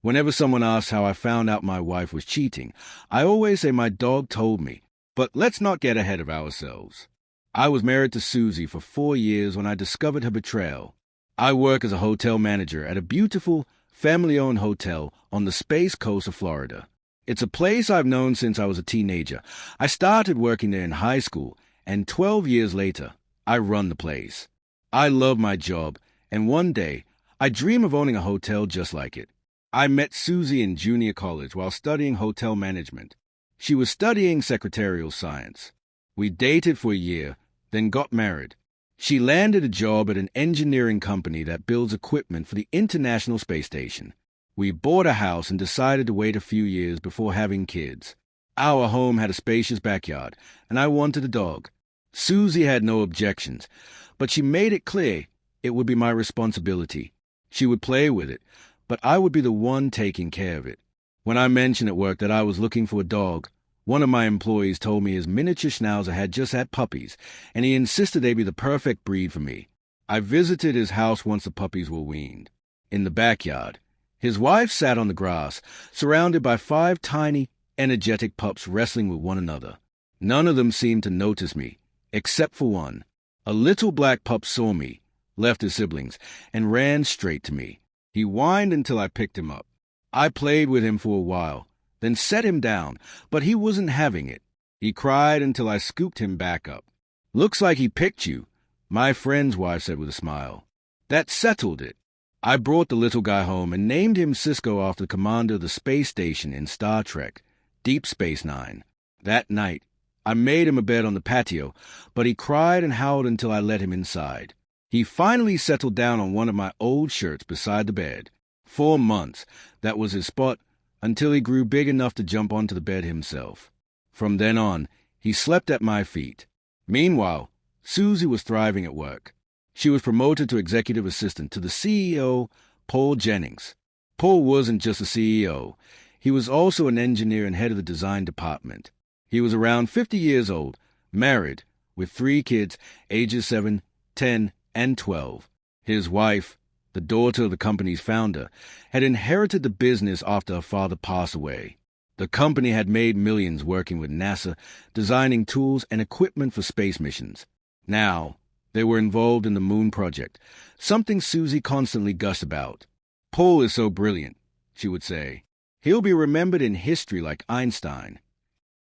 Whenever someone asks how I found out my wife was cheating, I always say my dog told me. But let's not get ahead of ourselves. I was married to Susie for 4 years when I discovered her betrayal. I work as a hotel manager at a beautiful, family-owned hotel on the Space Coast of Florida. It's a place I've known since I was a teenager. I started working there in high school, and 12 years later, I run the place. I love my job, and one day, I dream of owning a hotel just like it. I met Susie in junior college while studying hotel management. She was studying secretarial science. We dated for a year, then got married. She landed a job at an engineering company that builds equipment for the International Space Station. We bought a house and decided to wait a few years before having kids. Our home had a spacious backyard, and I wanted a dog. Susie had no objections, but she made it clear it would be my responsibility. She would play with it, but I would be the one taking care of it. When I mentioned at work that I was looking for a dog, one of my employees told me his miniature schnauzer had just had puppies, and he insisted they be the perfect breed for me. I visited his house once the puppies were weaned. In the backyard, his wife sat on the grass, surrounded by 5 tiny, energetic pups wrestling with one another. None of them seemed to notice me, except for one. A little black pup saw me, left his siblings, and ran straight to me. He whined until I picked him up. I played with him for a while, then set him down, but he wasn't having it. He cried until I scooped him back up. "Looks like he picked you," my friend's wife said with a smile. That settled it. I brought the little guy home and named him Sisko after the commander of the space station in Star Trek, Deep Space Nine. That night, I made him a bed on the patio, but he cried and howled until I let him inside. He finally settled down on one of my old shirts beside the bed. 4 months, that was his spot, until he grew big enough to jump onto the bed himself. From then on, he slept at my feet. Meanwhile, Susie was thriving at work. She was promoted to executive assistant to the CEO, Paul Jennings. Paul wasn't just a CEO. He was also an engineer and head of the design department. He was around 50 years old, married, with 3 kids, ages 7, 10, and 12. His wife, the daughter of the company's founder, had inherited the business after her father passed away. The company had made millions working with NASA, designing tools and equipment for space missions. Now, they were involved in the Moon Project, something Susie constantly gushed about. "Paul is so brilliant," she would say. "He'll be remembered in history like Einstein."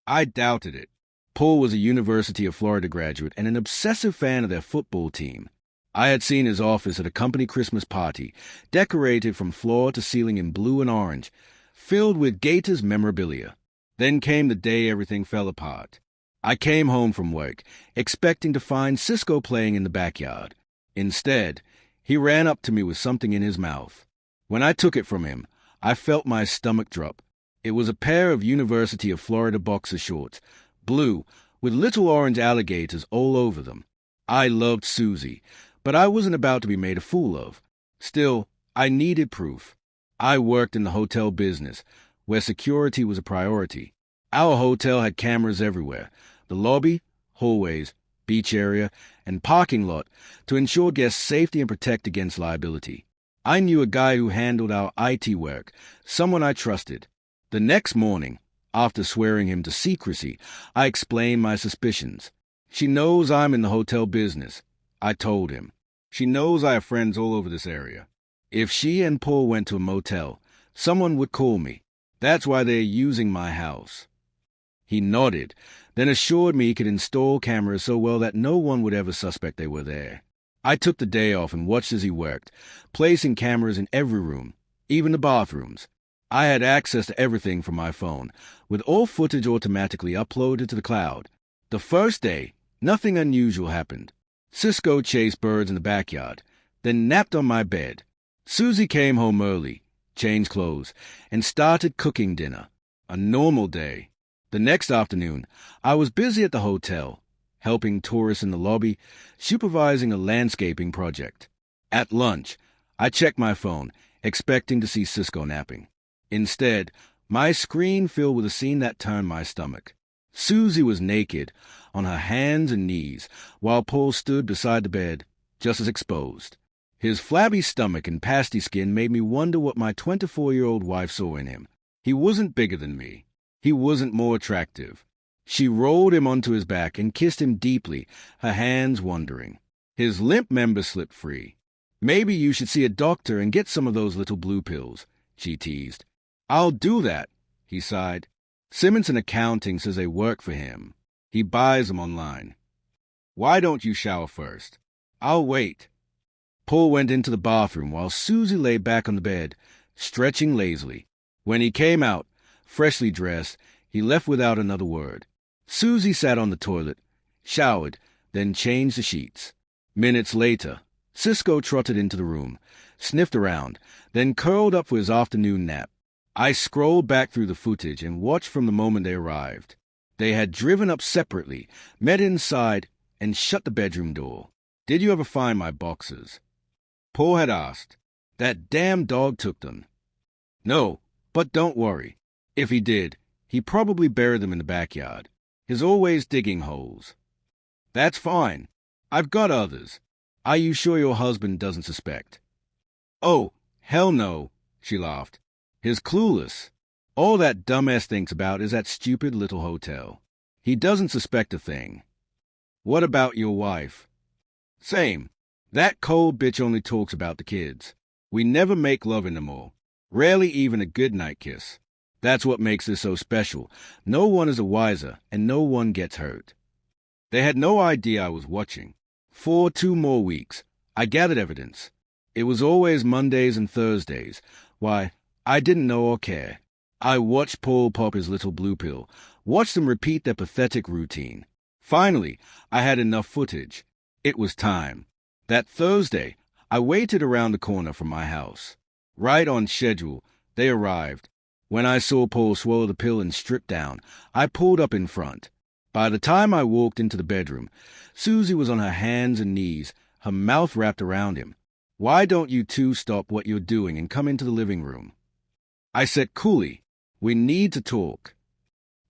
I doubted it. Paul was a University of Florida graduate and an obsessive fan of their football team. I had seen his office at a company Christmas party, decorated from floor to ceiling in blue and orange, filled with Gators memorabilia. Then came the day everything fell apart. I came home from work, expecting to find Sisko playing in the backyard. Instead, he ran up to me with something in his mouth. When I took it from him, I felt my stomach drop. It was a pair of University of Florida boxer shorts, blue, with little orange alligators all over them. I loved Susie, but I wasn't about to be made a fool of. Still, I needed proof. I worked in the hotel business, where security was a priority. Our hotel had cameras everywhere, the lobby, hallways, beach area, and parking lot, to ensure guest safety and protect against liability. I knew a guy who handled our IT work, someone I trusted. The next morning, after swearing him to secrecy, I explained my suspicions. "She knows I'm in the hotel business," I told him. "She knows I have friends all over this area. If she and Paul went to a motel, someone would call me. That's why they're using my house." He nodded, then assured me he could install cameras so well that no one would ever suspect they were there. I took the day off and watched as he worked, placing cameras in every room, even the bathrooms. I had access to everything from my phone, with all footage automatically uploaded to the cloud. The first day, nothing unusual happened. Sisko chased birds in the backyard, then napped on my bed. Susie came home early, changed clothes, and started cooking dinner. A normal day. The next afternoon, I was busy at the hotel, helping tourists in the lobby, supervising a landscaping project. At lunch, I checked my phone, expecting to see Sisko napping. Instead, my screen filled with a scene that turned my stomach. Susie was naked, on her hands and knees, while Paul stood beside the bed, just as exposed. His flabby stomach and pasty skin made me wonder what my 24-year-old wife saw in him. He wasn't bigger than me. He wasn't more attractive. She rolled him onto his back and kissed him deeply, her hands wandering. His limp member slipped free. "Maybe you should see a doctor and get some of those little blue pills," she teased. "I'll do that," he sighed. "Simonson Accounting says they work for him. He buys them online." "Why don't you shower first?" "I'll wait." Paul went into the bathroom while Susie lay back on the bed, stretching lazily. When he came out, freshly dressed, he left without another word. Susie sat on the toilet, showered, then changed the sheets. Minutes later, Cisco trotted into the room, sniffed around, then curled up for his afternoon nap. I scrolled back through the footage and watched from the moment they arrived. They had driven up separately, met inside, and shut the bedroom door. "Did you ever find my boxes?" Paul had asked. "That damn dog took them." "No, but don't worry. If he did, he probably buried them in the backyard. He's always digging holes." "That's fine. I've got others. Are you sure your husband doesn't suspect?" "Oh, hell no," she laughed. "He's clueless. All that dumbass thinks about is that stupid little hotel. He doesn't suspect a thing." "What about your wife?" "Same. That cold bitch only talks about the kids. We never make love anymore. Rarely even a goodnight kiss. That's what makes this so special. No one is a wiser, and no one gets hurt." They had no idea I was watching. For 2 more weeks, I gathered evidence. It was always Mondays and Thursdays. Why, I didn't know or care. I watched Paul pop his little blue pill, watched them repeat their pathetic routine. Finally, I had enough footage. It was time. That Thursday, I waited around the corner from my house. Right on schedule, they arrived. When I saw Paul swallow the pill and strip down, I pulled up in front. By the time I walked into the bedroom, Susie was on her hands and knees, her mouth wrapped around him. "Why don't you two stop what you're doing and come into the living room?" I said coolly, "We need to talk."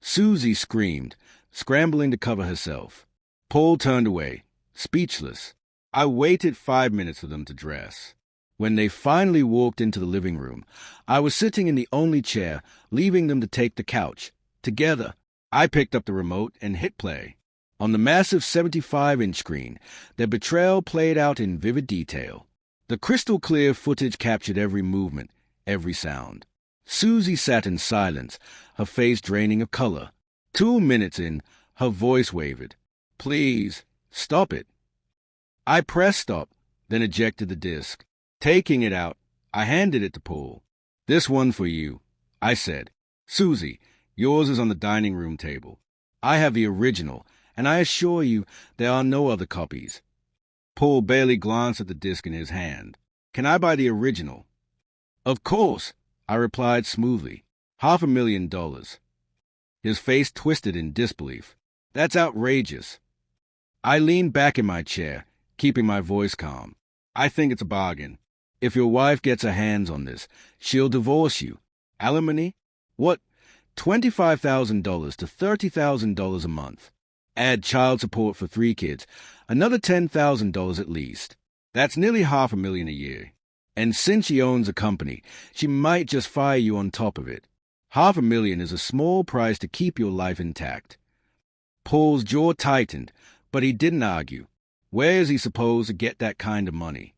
Susie screamed, scrambling to cover herself. Paul turned away, speechless. I waited 5 minutes for them to dress. When they finally walked into the living room, I was sitting in the only chair, leaving them to take the couch. Together, I picked up the remote and hit play. On the massive 75-inch screen, their betrayal played out in vivid detail. The crystal-clear footage captured every movement, every sound. Susie sat in silence, her face draining of color. 2 minutes in, her voice wavered. "Please, stop it." I pressed stop, then ejected the disc. Taking it out, I handed it to Paul. "This one for you," I said. "Susie, yours is on the dining room table. I have the original, and I assure you there are no other copies." Paul barely glanced at the disc in his hand. "Can I buy the original?" "Of course," I replied smoothly. $500,000. His face twisted in disbelief. "That's outrageous." I leaned back in my chair, keeping my voice calm. "I think it's a bargain. If your wife gets her hands on this, she'll divorce you. Alimony? What? $25,000 to $30,000 a month. Add child support for 3 kids, another $10,000 at least. That's nearly $500,000 a year. And since she owns a company, she might just fire you on top of it. $500,000 is a small price to keep your life intact." Paul's jaw tightened, but he didn't argue. Where is he supposed to get that kind of money?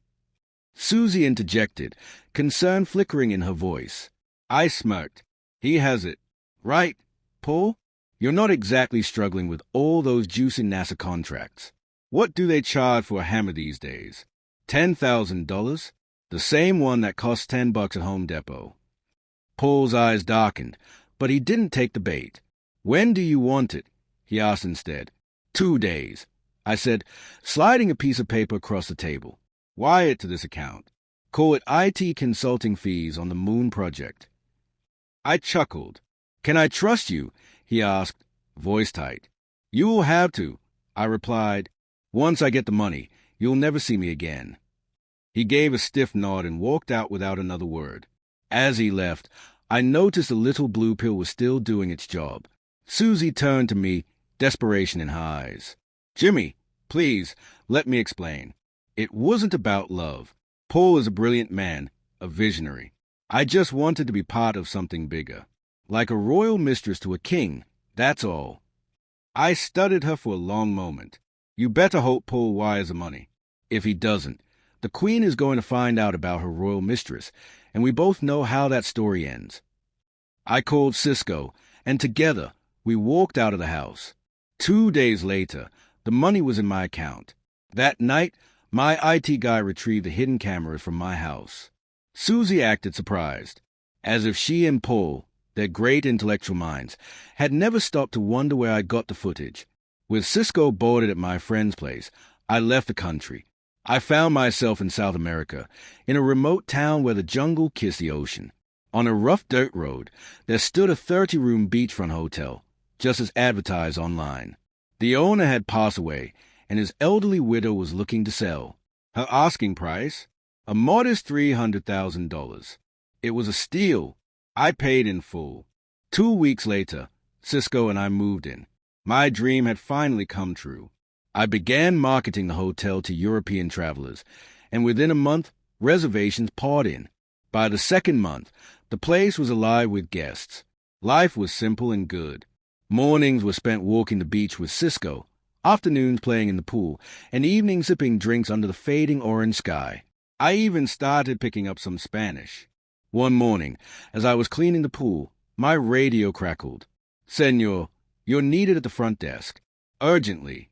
Susie interjected, concern flickering in her voice. I smirked. "He has it. Right, Paul? You're not exactly struggling with all those juicy NASA contracts. What do they charge for a hammer these days? $10,000? The same one that costs $10 at Home Depot." Paul's eyes darkened, but he didn't take the bait. "When do you want it?" he asked instead. 2 days, I said, sliding a piece of paper across the table. "Wire it to this account. Call it IT consulting fees on the Moon project." I chuckled. "Can I trust you?" he asked, voice tight. "You will have to," I replied. "Once I get the money, you'll never see me again." He gave a stiff nod and walked out without another word. As he left, I noticed the little blue pill was still doing its job. Susie turned to me, desperation in her eyes. "Jimmy, please, let me explain. It wasn't about love. Paul is a brilliant man, a visionary. I just wanted to be part of something bigger. Like a royal mistress to a king, that's all. I studied her for a long moment. You better hope Paul wires the money. If he doesn't, the queen is going to find out about her royal mistress, and we both know how that story ends. I called Cisco, and together we walked out of the house. 2 days later, the money was in my account. That night, my IT guy retrieved the hidden cameras from my house. Susie acted surprised, as if she and Paul, their great intellectual minds, had never stopped to wonder where I got the footage. With Cisco boarded at my friend's place, I left the country. I found myself in South America, in a remote town where the jungle kissed the ocean. On a rough dirt road, there stood a 30-room beachfront hotel, just as advertised online. The owner had passed away, and his elderly widow was looking to sell. Her asking price? A modest $300,000. It was a steal. I paid in full. 2 weeks later, Cisco and I moved in. My dream had finally come true. I began marketing the hotel to European travelers, and within a month, reservations poured in. By the second month, the place was alive with guests. Life was simple and good. Mornings were spent walking the beach with Cisco, afternoons playing in the pool, and evenings sipping drinks under the fading orange sky. I even started picking up some Spanish. One morning, as I was cleaning the pool, my radio crackled. "Senor, you're needed at the front desk. Urgently."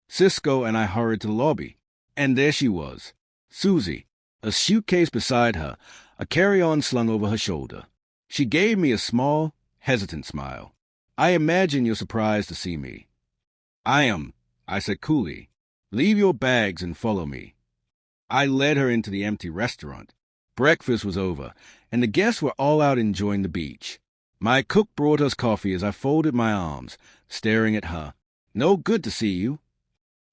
Cisco and I hurried to the lobby, and there she was, Susie, a suitcase beside her, a carry-on slung over her shoulder. She gave me a small, hesitant smile. "I imagine you're surprised to see me." "I am," I said coolly. "Leave your bags and follow me." I led her into the empty restaurant. Breakfast was over, and the guests were all out enjoying the beach. My cook brought us coffee as I folded my arms, staring at her. "No, good to see you."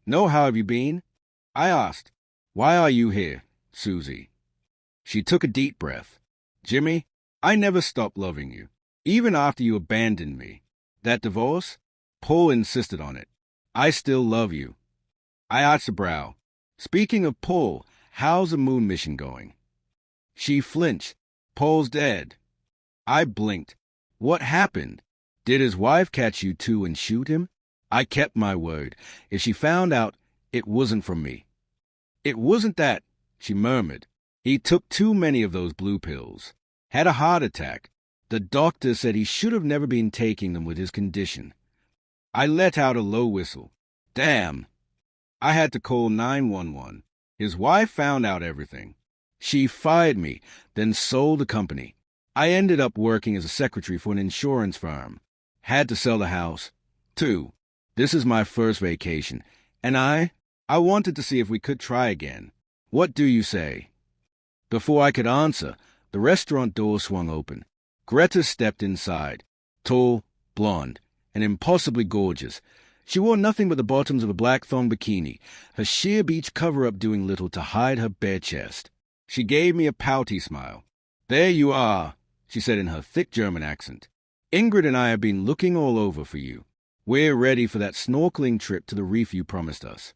"No, how have you been?" I asked. "Why are you here, Susie?" She took a deep breath. "Jimmy, I never stopped loving you, even after you abandoned me. That divorce? Paul insisted on it. I still love you." I arched a brow. "Speaking of Paul, how's the moon mission going?" She flinched. "Paul's dead." I blinked. "What happened? Did his wife catch you too and shoot him?" I kept my word. If she found out, it wasn't from me. "It wasn't that," she murmured. "He took too many of those blue pills. Had a heart attack. The doctor said he should have never been taking them with his condition." I let out a low whistle. "Damn." I had to call 911. His wife found out everything. She fired me, then sold the company. I ended up working as a secretary for an insurance firm. Had to sell the house, too. This is my first vacation, and I wanted to see if we could try again. What do you say? Before I could answer, the restaurant door swung open. Greta stepped inside, tall, blonde, and impossibly gorgeous. She wore nothing but the bottoms of a black thong bikini, her sheer beach cover-up doing little to hide her bare chest. She gave me a pouty smile. "There you are," she said in her thick German accent. "Ingrid and I have been looking all over for you. We're ready for that snorkeling trip to the reef you promised us."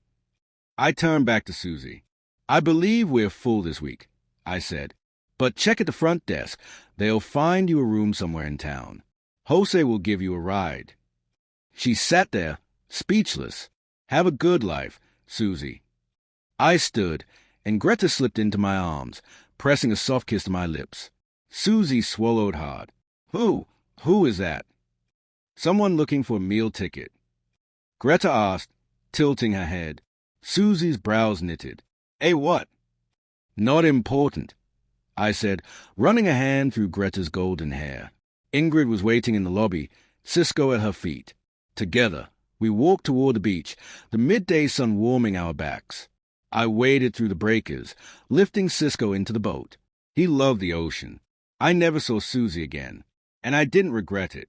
I turned back to Susie. "I believe we're full this week," I said. "But check at the front desk. They'll find you a room somewhere in town. Jose will give you a ride." She sat there, speechless. "Have a good life, Susie." I stood, and Greta slipped into my arms, pressing a soft kiss to my lips. Susie swallowed hard. Who is that?" "Someone looking for a meal ticket," Greta asked, tilting her head. Susie's brows knitted. "Eh, what?" "Not important," I said, running a hand through Greta's golden hair. Ingrid was waiting in the lobby, Cisco at her feet. Together, we walked toward the beach, the midday sun warming our backs. I waded through the breakers, lifting Cisco into the boat. He loved the ocean. I never saw Susie again, and I didn't regret it.